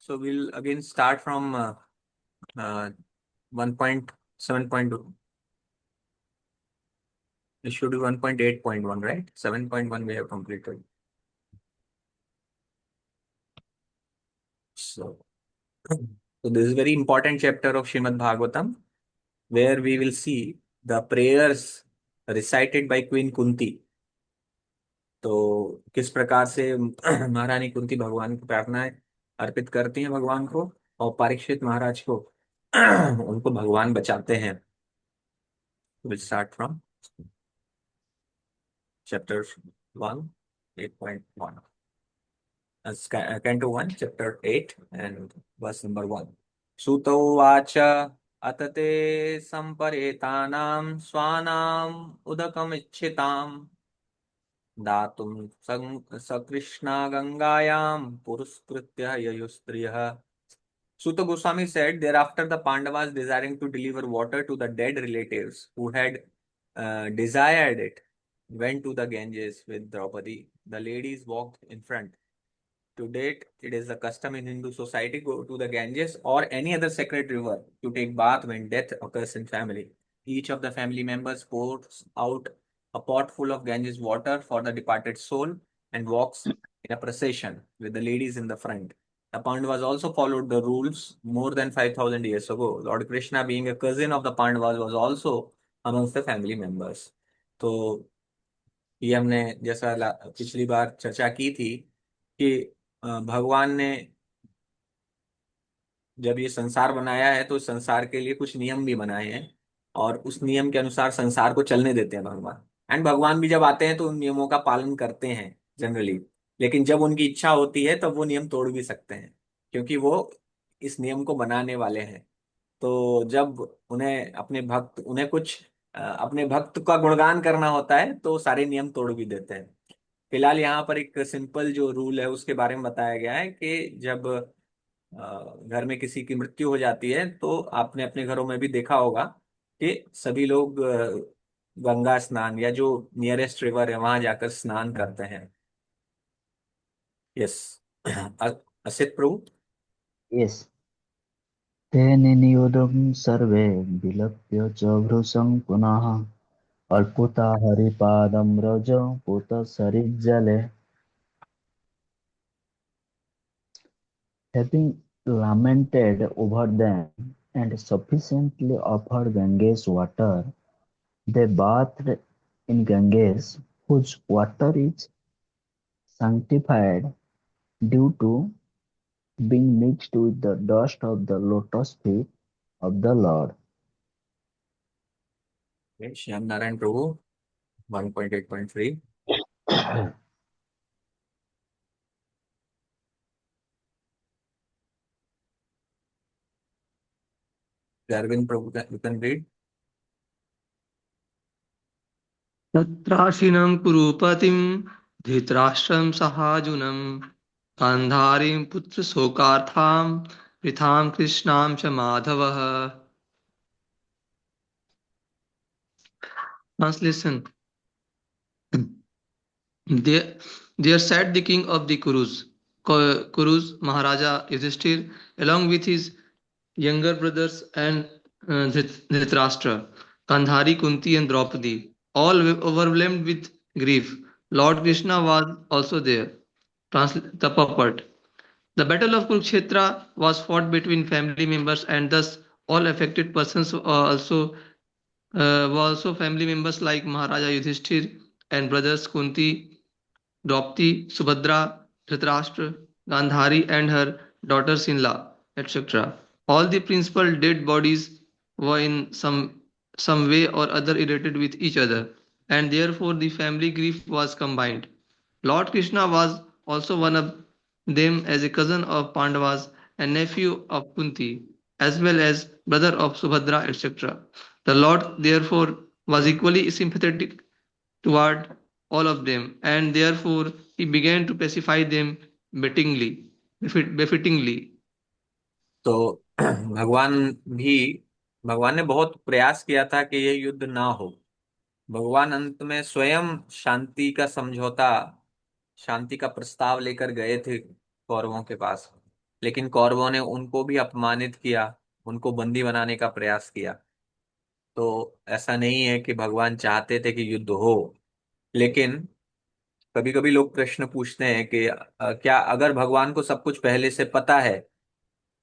So we'll again start from 1.7.2. It should be 1.8.1, right? 7.1 we have completed. So this is very important chapter of Srimad Bhagavatam, where we will see the prayers recited by Queen Kunti. तो किस प्रकार से महारानी कुंती भगवान को प्रार्थनाएं अर्पित करती हैं भगवान को, और परीक्षित महाराज को उनको भगवान बचाते हैं. We'll start from chapter 1, 8.1. Canto 1, chapter 8, and verse number 1. Sutta uvacha atate samparetanam swanam udakamiच्छिताम् दातुं सकृष्णा गंगायां पुरस्कृत्य ययुस्त्रियः. Sutta Goswami said, thereafter the Pandavas, desiring to deliver water to the dead relatives who had desired it, went to the Ganges with Draupadi. The ladies walked in front. To date, it is the custom in Hindu society go to the Ganges or any other sacred river to take bath when death occurs in family. Each of the family members pours out a pot full of Ganges water for the departed soul and walks in a procession with the ladies in the front. The Pandavas also followed the rules more than 5,000 years ago. Lord Krishna, being a cousin of the Pandavas, was also amongst the family members. तो ये हमने जैसा पिछली बार चर्चा की थी कि भगवान ने जब ये संसार बनाया है तो संसार के लिए कुछ नियम भी बनाए हैं, और उस नियम के अनुसार संसार को चलने देते हैं भगवान. एंड भगवान भी जब आते हैं तो उन नियमों का पालन करते हैं जनरली. लेकिन जब उनकी इच्छा होती है तब वो नियम तोड़ भी सकते हैं, क्योंकि वो इस नियम को बनाने वाले हैं. तो जब उन्हें कुछ अपने भक्त का गुणगान करना होता है तो सारे नियम तोड़ भी देते हैं. फिलहाल यहाँ पर एक सिंपल जो रूल है उसके बारे में बताया गया है कि जब घर में किसी की मृत्यु हो जाती है तो आपने अपने घरों में भी देखा होगा कि सभी लोग गंगा स्नान या जो नियरेस्ट रिवर है वहां जाकर स्नान करते हैं. यस. असित प्रभु. Yes. तेन नियोदं सर्वे विलप्य च भृशं पुनः अर्पुता हरिपादं रज पूतसरिज्जले. Having lamented over them and sufficiently offered Ganges water, they bathed in Ganges, whose water is sanctified due to being mixed with the dust of the lotus feet of the Lord. Shyam Narayan Prabhu 1.8.3. Arvind Prabhu, you can read. तत्राशिनं कुरुपतिं धृतराष्ट्रं सहाजुनं गान्धारीं पुत्रशोकार्थां वृथां कृष्णां च माधवः. Translation. There sat the king of the Kurus, Maharaja Yudhishthir, along with his younger brothers and Dhritarashtra, Gandhari, Kunti and Draupadi, all overwhelmed with grief. Lord Krishna was also there. The purport. The battle of Kurukshetra was fought between family members, and thus all affected persons were also family members like Maharaja Yudhishthir and brothers Kunti, Draupadi, Subhadra, Dhritarashtra, Gandhari and her daughters-in-law, etc. All the principal dead bodies were in some way or other related with each other, and therefore the family grief was combined. Lord Krishna was also one of them as a cousin of Pandavas and nephew of Kunti, as well as brother of Subhadra, etc. The Lord therefore was equally sympathetic toward all of them, and therefore he began to pacify them befittingly. तो भगवान ने बहुत प्रयास किया था कि ये युद्ध ना हो. भगवान अंत में स्वयं शांति का प्रस्ताव लेकर गए थे कौरवों के पास. लेकिन कौरवों ने उनको भी अपमानित किया, उनको बंदी बनाने का प्रयास किया। तो ऐसा नहीं है कि भगवान चाहते थे कि युद्ध हो। लेकिन कभी कभी लोग प्रश्न पूछते हैं कि क्या अगर भगवान को सब कुछ पहले से पता है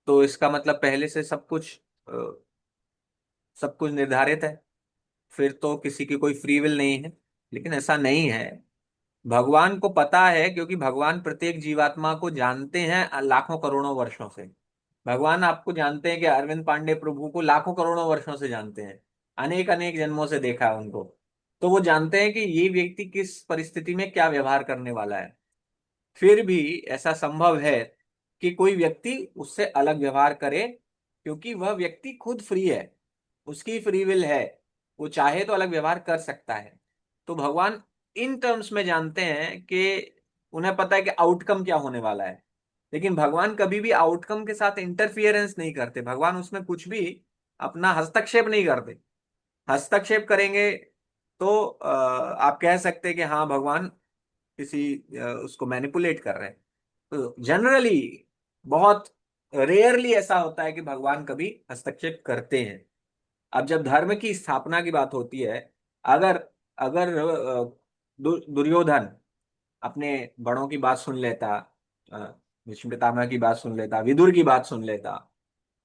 तो इसका मतलब पहले से सब कुछ निर्धारित है, फिर तो किसी की कोई फ्री विल नहीं है। लेकिन ऐसा नहीं है। भगवान को पता है क्योंकि भगवान प्रत्येक जीवात्मा को जानते हैं लाखों करोड़ों वर्षों से। भगवान आपको जानते हैं कि अरविंद पांडे प्रभु को लाखों करोड़ों वर्षों से जानते हैं, अनेक अनेक जन्मों से देखा है उनको। तो वो जानते हैं कि ये व्यक्ति किस परिस्थिति में क्या व्यवहार करने वाला है। फिर भी ऐसा संभव है कि कोई व्यक्ति उससे अलग व्यवहार करे, क्योंकि वह व्यक्ति खुद फ्री है, उसकी फ्री विल है, वो चाहे तो अलग व्यवहार कर सकता है। तो भगवान इन टर्म्स में जानते हैं कि उन्हें पता है कि आउटकम क्या होने वाला है। लेकिन भगवान कभी भी आउटकम के साथ इंटरफियरेंस नहीं करते, भगवान उसमें कुछ भी अपना हस्तक्षेप नहीं करते। हस्तक्षेप करेंगे तो आप कह सकते हैं कि हाँ भगवान किसी उसको मैनिपुलेट कर रहे हैं। तो जनरली बहुत रेयरली ऐसा होता है कि भगवान कभी हस्तक्षेप करते हैं। अब जब धर्म की स्थापना की बात होती है, अगर अगर दुर्योधन अपने बड़ों की बात सुन लेता, अ, भीष्म पितामह की बात सुन लेता, विदुर की बात सुन लेता,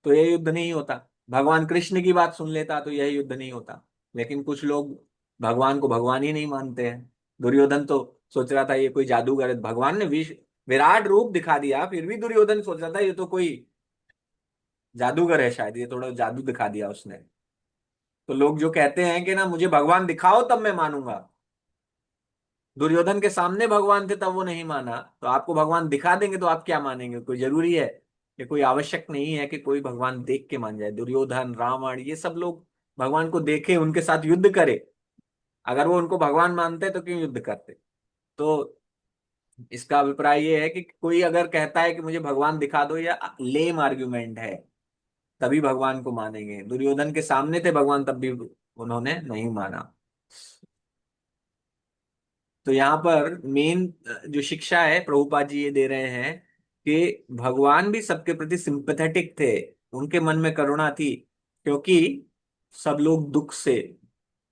तो यह युद्ध नहीं होता। भगवान कृष्ण की बात सुन लेता तो यह युद्ध नहीं होता। लेकिन कुछ लोग भगवान को भगवान ही नहीं मानते हैं। दुर्योधन तो सोच रहा था ये कोई जादूगर है, भगवान ने विराट रूप दिखा दिया, फिर भी दुर्योधन सोच रहा था ये तो कोई जादूगर है, शायद ये थोड़ा जादू दिखा दिया उसने। तो लोग जो कहते हैं कि ना मुझे भगवान दिखाओ तब मैं मानूंगा, दुर्योधन के सामने भगवान थे तब वो नहीं माना, तो आपको भगवान दिखा देंगे तो आप क्या मानेंगे? कोई जरूरी है कि कोई आवश्यक नहीं है कि कोई भगवान देख के मान जाए। दुर्योधन, रावण, ये सब लोग भगवान को देखे, उनके साथ युद्ध करे। अगर वो उनको भगवान मानते तो क्यों युद्ध करते? तो इसका अभिप्राय ये है कि कोई अगर कहता है कि मुझे भगवान दिखा दो, या लेम आर्ग्यूमेंट है, तभी भगवान को मानेंगे। दुर्योधन के सामने थे भगवान तब भी उन्होंने नहीं माना। तो यहाँ पर मेन जो शिक्षा है प्रभुपाद जी ये दे रहे हैं कि भगवान भी सबके प्रति सिंपैथेटिक थे, उनके मन में करुणा थी, क्योंकि सब लोग दुख से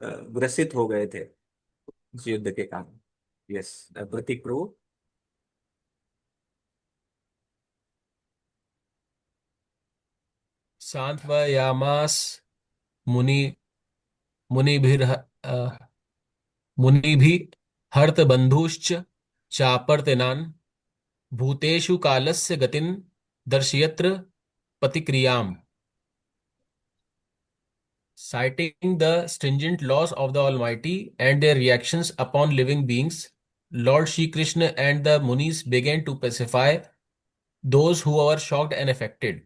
ग्रसित हो गए थे इस युद्ध के कारण। यस, प्रतीक प्रभु। सांत्वयामास मुनि मुनिभिर् मुनिभिः हर्तबन्धुश्च चापर्तनान् भूतेषु कालस्य गतिं दर्शयत्र प्रतिक्रियाम्. Citing the stringent laws of the Almighty and their reactions upon living beings, Lord Shri Krishna and the Munis began to pacify those who were shocked and affected.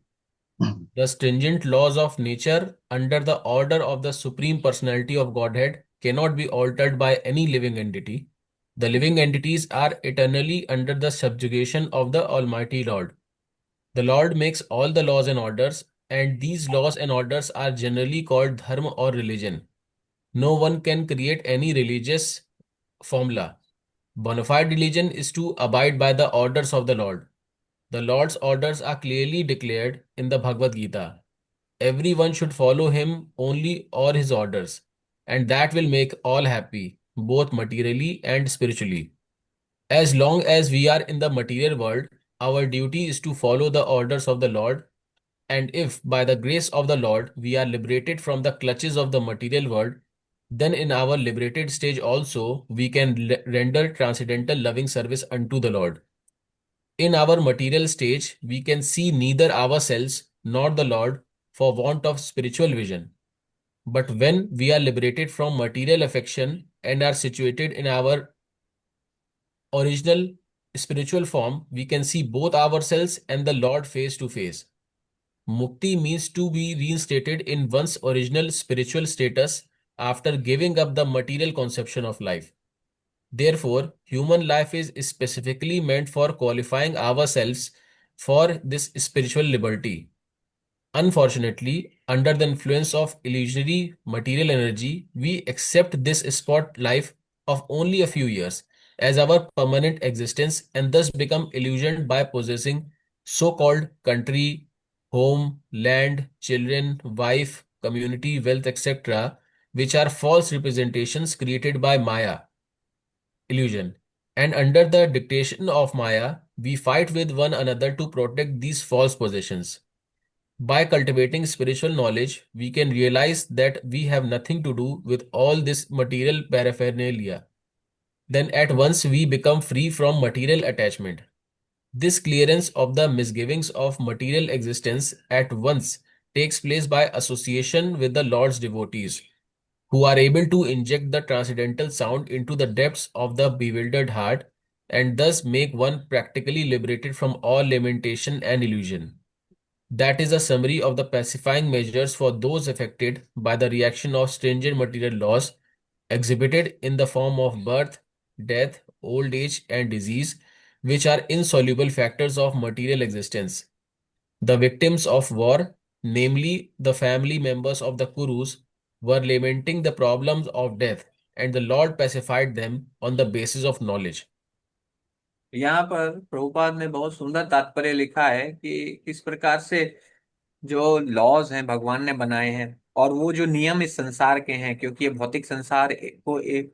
The stringent laws of nature, under the order of the Supreme Personality of Godhead, cannot be altered by any living entity. The living entities are eternally under the subjugation of the Almighty Lord. The Lord makes all the laws and orders, and these laws and orders are generally called dharma or religion. No one can create any religious formula. Bona fide religion is to abide by the orders of the Lord. The Lord's orders are clearly declared in the Bhagavad Gita. Everyone should follow him only or his orders, and that will make all happy, both materially and spiritually. As long as we are in the material world, our duty is to follow the orders of the Lord, and if by the grace of the Lord we are liberated from the clutches of the material world, then in our liberated stage also we can render transcendental loving service unto the Lord. In our material stage, we can see neither ourselves nor the Lord for want of spiritual vision. But when we are liberated from material affection and are situated in our original spiritual form, we can see both ourselves and the Lord face to face. Mukti means to be reinstated in one's original spiritual status after giving up the material conception of life. Therefore, human life is specifically meant for qualifying ourselves for this spiritual liberty. Unfortunately, under the influence of illusory material energy, we accept this spot life of only a few years as our permanent existence and thus become illusioned by possessing so-called country, home, land, children, wife, community, wealth, etc., which are false representations created by Maya, illusion. And under the dictation of Maya, we fight with one another to protect these false possessions. By cultivating spiritual knowledge, we can realize that we have nothing to do with all this material paraphernalia. Then at once we become free from material attachment. This clearance of the misgivings of material existence at once takes place by association with the Lord's devotees, who are able to inject the transcendental sound into the depths of the bewildered heart and thus make one practically liberated from all lamentation and illusion. That is a summary of the pacifying measures for those affected by the reaction of stringent material laws exhibited in the form of birth, death, old age, and disease, which are insoluble factors of material existence. The victims of war, namely the family members of the Kurus, were lamenting the problems of death, and the Lord pacified them on the basis of knowledge. यहाँ पर प्रभुपाद ने बहुत सुंदर तात्पर्य लिखा है कि किस प्रकार से जो लॉज हैं भगवान ने बनाए हैं, और वो जो नियम इस संसार के हैं, क्योंकि ये भौतिक संसार को एक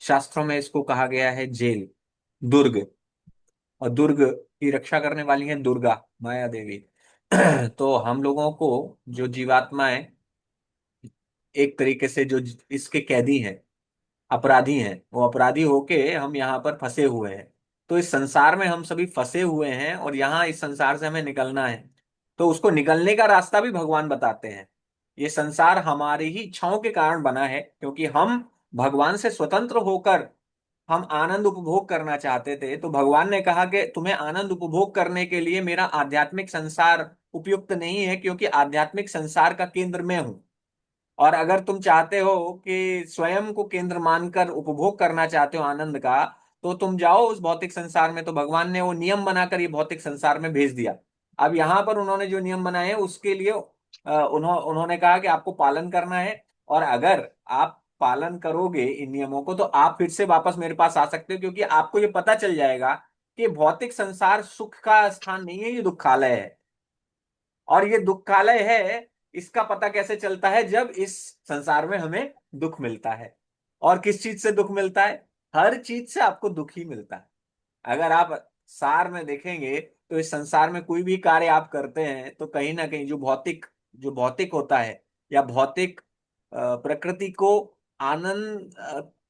शास्त्रों में इसको कहा गया है जेल, दुर्ग। और दुर्ग की रक्षा करने वाली है दुर्गा माया देवी। तो हम लोगों को जो जीवात्माएं एक तरीके से जो इसके कैदी हैं, अपराधी हैं, वो अपराधी होके हम यहाँ पर फंसे हुए हैं। तो इस संसार में हम सभी फंसे हुए हैं और यहाँ इस संसार से हमें निकलना है। तो उसको निकलने का रास्ता भी भगवान बताते हैं। ये संसार हमारी ही इच्छाओं के कारण बना है, क्योंकि हम भगवान से स्वतंत्र होकर हम आनंद उपभोग करना चाहते थे। तो भगवान ने कहा कि तुम्हें आनंद उपभोग करने के लिए मेरा आध्यात्मिक संसार उपयुक्त नहीं है, क्योंकि आध्यात्मिक संसार का केंद्र मैं हूं। और अगर तुम चाहते हो कि स्वयं को केंद्र मानकर उपभोग करना चाहते हो आनंद का, तो तुम जाओ उस भौतिक संसार में। तो भगवान ने वो नियम बनाकर ये भौतिक संसार में भेज दिया। अब यहाँ पर उन्होंने जो नियम बनाए हैं उसके लिए उन्होंने कहा कि आपको पालन करना है, और अगर आप पालन करोगे इन नियमों को तो आप फिर से वापस मेरे पास आ सकते हो, क्योंकि आपको ये पता चल जाएगा कि भौतिक संसार सुख का स्थान नहीं है, ये दुखालय है। और ये दुखालय है, इसका पता कैसे चलता है? जब इस संसार में हमें दुख मिलता है। और किस चीज से दुख मिलता है? हर चीज से आपको दुख ही मिलता है। अगर आप सार में देखेंगे तो इस संसार में कोई भी कार्य आप करते हैं तो कहीं ना कहीं जो भौतिक होता है, या भौतिक प्रकृति को आनंद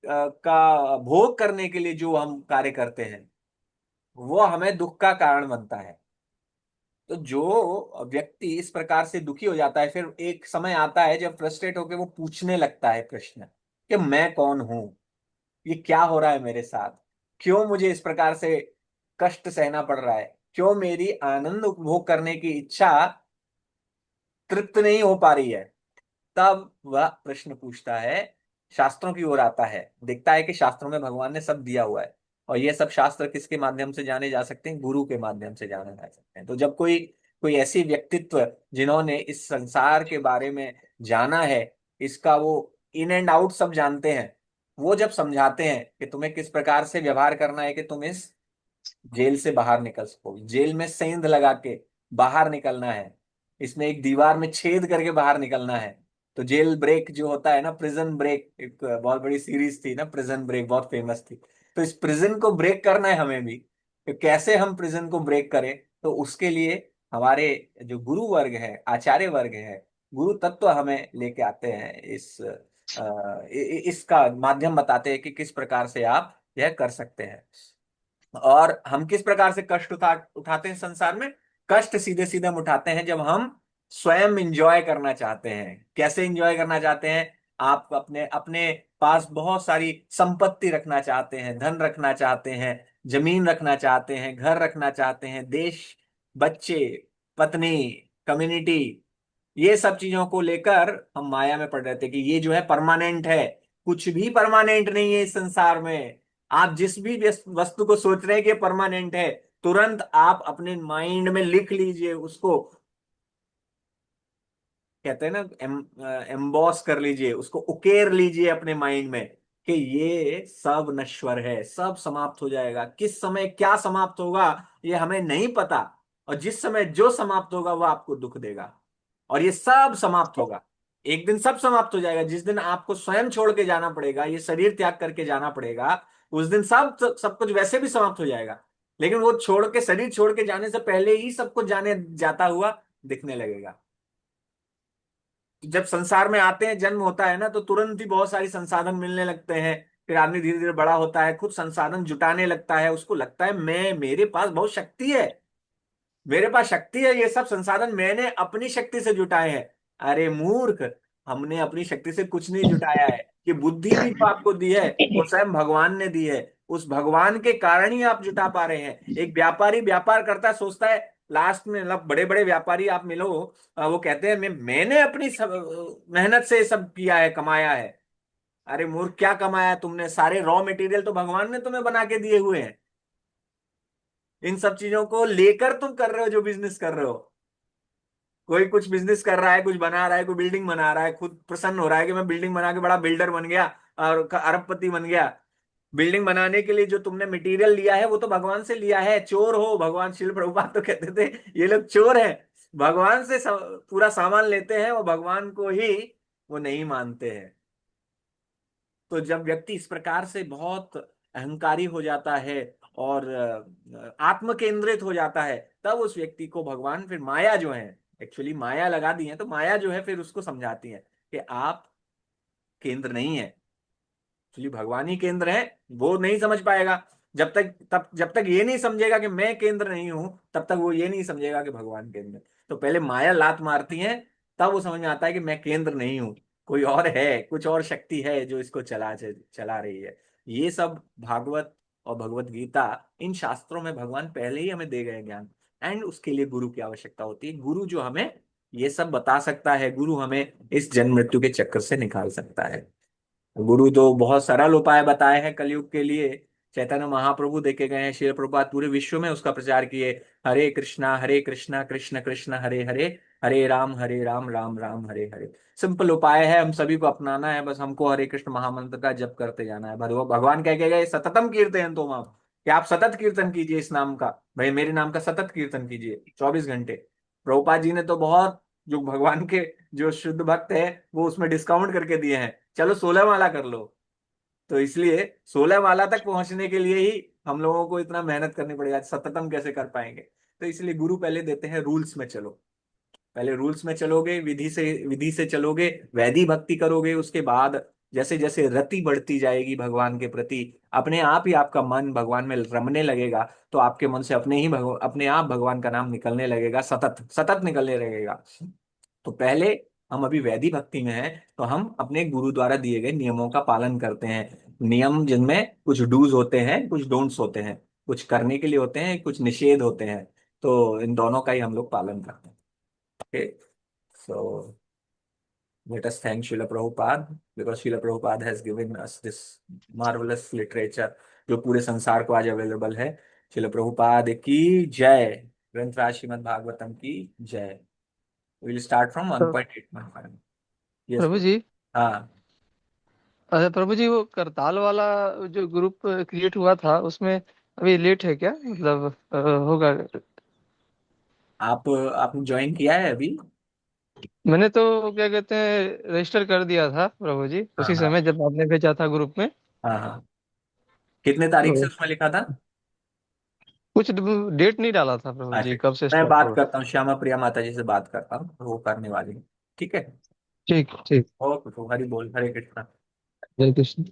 का भोग करने के लिए जो हम कार्य करते हैं, वो हमें दुख का कारण बनता है। तो जो व्यक्ति इस प्रकार से दुखी हो जाता है, फिर एक समय आता है जब फ्रस्ट्रेट होकर वो पूछने लगता है प्रश्न कि मैं कौन हूं, ये क्या हो रहा है मेरे साथ, क्यों मुझे इस प्रकार से कष्ट सहना पड़ रहा है, क्यों मेरी आनंद उपभोग करने की इच्छा तृप्त नहीं हो पा रही है। तब वह प्रश्न पूछता है, शास्त्रों की ओर आता है, देखता है कि शास्त्रों में भगवान ने सब दिया हुआ है। और ये सब शास्त्र किसके माध्यम से जाने जा सकते हैं? गुरु के माध्यम से जाने जा सकते हैं। तो जब कोई कोई ऐसी व्यक्तित्व जिन्होंने इस संसार के बारे में जाना है, इसका वो इन एंड आउट सब जानते हैं, वो जब समझाते हैं कि तुम्हें किस प्रकार से व्यवहार करना है कि तुम इस जेल से बाहर निकल सको, जेल में सेंध लगा के बाहर निकलना है, इसमें एक दीवार में छेद करके बाहर निकलना है। तो जेल ब्रेक जो होता है ना, प्रिजन ब्रेक, एक बहुत बड़ी सीरीज थी ना प्रिजन ब्रेक, बहुत फेमस थी। तो इस प्रिजन को ब्रेक करना है हमें भी। तो कैसे हम प्रिजन को ब्रेक करें? तो उसके लिए हमारे जो गुरु वर्ग है, आचार्य वर्ग है, गुरु तत्व हमें लेके आते हैं, इसका माध्यम बताते हैं कि किस प्रकार से आप यह कर सकते हैं। और हम किस प्रकार से कष्ट उठाते हैं संसार में? कष्ट सीधे सीधे हम उठाते हैं जब हम स्वयं इंजॉय करना चाहते हैं। कैसे इंजॉय करना चाहते हैं? आप अपने अपने पास बहुत सारी संपत्ति रखना चाहते हैं, धन रखना चाहते हैं, जमीन रखना चाहते हैं, घर रखना चाहते हैं, देश, बच्चे, पत्नी, कम्युनिटी, ये सब चीजों को लेकर हम माया में पड़ रहे थे कि ये जो है परमानेंट है। कुछ भी परमानेंट नहीं है इस संसार में। आप जिस भी वस्तु को सोच रहे हैं कि परमानेंट है, तुरंत आप अपने माइंड में लिख लीजिए उसको, कहते हैं ना एम्बॉस कर लीजिए उसको, उकेर लीजिए अपने माइंड में कि ये सब नश्वर है, सब समाप्त हो जाएगा। किस समय क्या समाप्त होगा ये हमें नहीं पता। और जिस समय जो समाप्त होगा वो आपको दुख देगा। और ये सब समाप्त होगा, एक दिन सब समाप्त हो जाएगा। जिस दिन आपको स्वयं छोड़ के जाना पड़ेगा, ये शरीर त्याग करके जाना पड़ेगा, उस दिन सब सब कुछ वैसे भी समाप्त हो जाएगा। लेकिन वो छोड़ के, शरीर छोड़ के जाने से पहले ही सब कुछ जाने जाता हुआ दिखने लगेगा। जब संसार में आते हैं, जन्म होता है ना, तो तुरंत ही बहुत सारी संसाधन मिलने लगते हैं। फिर आदमी धीरे धीरे बड़ा होता है, खुद संसाधन जुटाने लगता है, उसको लगता है मैं, मेरे पास बहुत शक्ति है, मेरे पास शक्ति है, ये सब संसाधन मैंने अपनी शक्ति से जुटाए हैं। अरे मूर्ख, हमने अपनी शक्ति से कुछ नहीं जुटाया है। कि बुद्धि भी जो आपको दी है वो स्वयं भगवान ने दी है। उस भगवान के कारण ही आप जुटा पा रहे हैं। एक व्यापारी व्यापार करता है, सोचता है लास्ट में, मतलब बड़े बड़े व्यापारी आप मिलो, वो कहते हैं मैंने अपनी मेहनत से सब किया है, कमाया है। अरे मूर्ख, क्या कमाया तुमने? सारे रॉ मटेरियल तो भगवान ने तुम्हें बना के दिए हुए हैं। इन सब चीजों को लेकर तुम कर रहे हो जो बिजनेस कर रहे हो। कोई कुछ बिजनेस कर रहा है, कुछ बना रहा है, कोई बिल्डिंग बना रहा है, खुद प्रसन्न हो रहा है कि मैं बिल्डिंग बना के बड़ा बिल्डर बन गया और अरबपति बन गया। बिल्डिंग बनाने के लिए जो तुमने मटेरियल लिया है वो तो भगवान से लिया है। चोर हो भगवान, श्रील प्रभुपाद तो कहते थे ये लोग चोर हैं। भगवान से पूरा सामान लेते हैं और भगवान को ही वो नहीं मानते हैं। तो जब व्यक्ति इस प्रकार से बहुत अहंकारी हो जाता है और आत्म केंद्रित हो जाता है, तब उस व्यक्ति को भगवान, फिर माया जो है, एक्चुअली माया लगा दी है, तो माया जो है फिर उसको समझाती है कि आप केंद्र नहीं है, एक्चुअली भगवान ही केंद्र है। वो नहीं समझ पाएगा जब तक ये नहीं समझेगा कि मैं केंद्र नहीं हूं, तब तक वो ये नहीं समझेगा कि भगवान केंद्र है। तो पहले माया लात मारती है, तब वो समझ में आता है कि मैं केंद्र नहीं हूं, कोई और है, कुछ और शक्ति है जो इसको चला रही है। ये सब भागवत और भगवत गीता, इन शास्त्रों में भगवान पहले ही हमें दे गए ज्ञान। एंड उसके लिए गुरु की आवश्यकता होती है। गुरु जो हमें ये सब बता सकता है, गुरु हमें इस जन्म मृत्यु के चक्कर से निकाल सकता है। गुरु तो बहुत सरल उपाय बताए हैं कलयुग के लिए। चैतन्य महाप्रभु देखे गए हैं, श्रील प्रभुपाद पूरे विश्व में उसका प्रचार किए। हरे कृष्णा कृष्ण कृष्ण हरे हरे, हरे राम राम राम हरे हरे। सिंपल उपाय है, हम सभी को अपनाना है। बस हमको हरे कृष्ण महामंत्र का जप करते जाना है। भगवान कह के गए सततम कीर्तन तो आप, कि आप सतत कीर्तन कीजिए इस नाम का। भाई मेरे नाम का सतत कीर्तन कीजिए 24 घंटे। प्रभुपाद जी ने तो बहुत, जो भगवान के जो शुद्ध भक्त है वो उसमें डिस्काउंट करके दिए हैं, चलो 16 माला कर लो। तो इसलिए 16 माला तक पहुंचने के लिए ही हम लोगों को इतना मेहनत करनी पड़ेगा, सततम कैसे कर पाएंगे? तो इसलिए गुरु पहले देते हैं रूल्स में चलो। पहले रूल्स में चलोगे, विधि से चलोगे, वैदिक भक्ति करोगे, उसके बाद जैसे जैसे रति बढ़ती जाएगी भगवान के प्रति, अपने आप ही आपका मन भगवान में रमने लगेगा। तो आपके मन से अपने आप भगवान का नाम निकलने लगेगा, सतत सतत निकलने लगेगा। तो पहले हम अभी वैदिक भक्ति में हैं, तो हम अपने गुरु द्वारा दिए गए नियमों का पालन करते हैं। नियम जिनमें कुछ डूज होते हैं, कुछ डोंट्स होते हैं, कुछ करने के लिए होते हैं, कुछ निषेध होते हैं। तो इन दोनों का ही हम लोग पालन करते हैं। Okay, so let us thank Srila Prabhupada, because Srila Prabhupada has given us this marvelous literature जो पूरे संसार को आज अवेलेबल है। श्रील प्रभुपाद की जय। ग्रंथराज श्रीमद् भागवतम की जय। विल स्टार्ट फ्रॉम तो 1.815। यस प्रभु प्रभु। जी, हाँ, अच्छा प्रभु जी, वो करताल वाला जो ग्रुप क्रिएट हुआ था उसमें अभी लेट है क्या? मतलब होगा? आपने ज्वाइन किया है अभी? मैंने तो क्या कहते हैं रजिस्टर कर दिया था प्रभु जी, हाँ उसी हाँ समय जब आपने भेजा था ग्रुप में। हाँ हाँ। कितने तारीख से तो उसमें लिखा था? कुछ डेट नहीं डाला था प्रभु अच्छा, जी, कब से मैं स्टार्ट बात होगा। करता हूँ, श्यामा प्रिया माता जी से बात करता हूँ, वो करने वाली है। ठीक है। ठीक ठीक। ओके, तो हरि बोल, हरे कृष्णा। जय कृष्ण।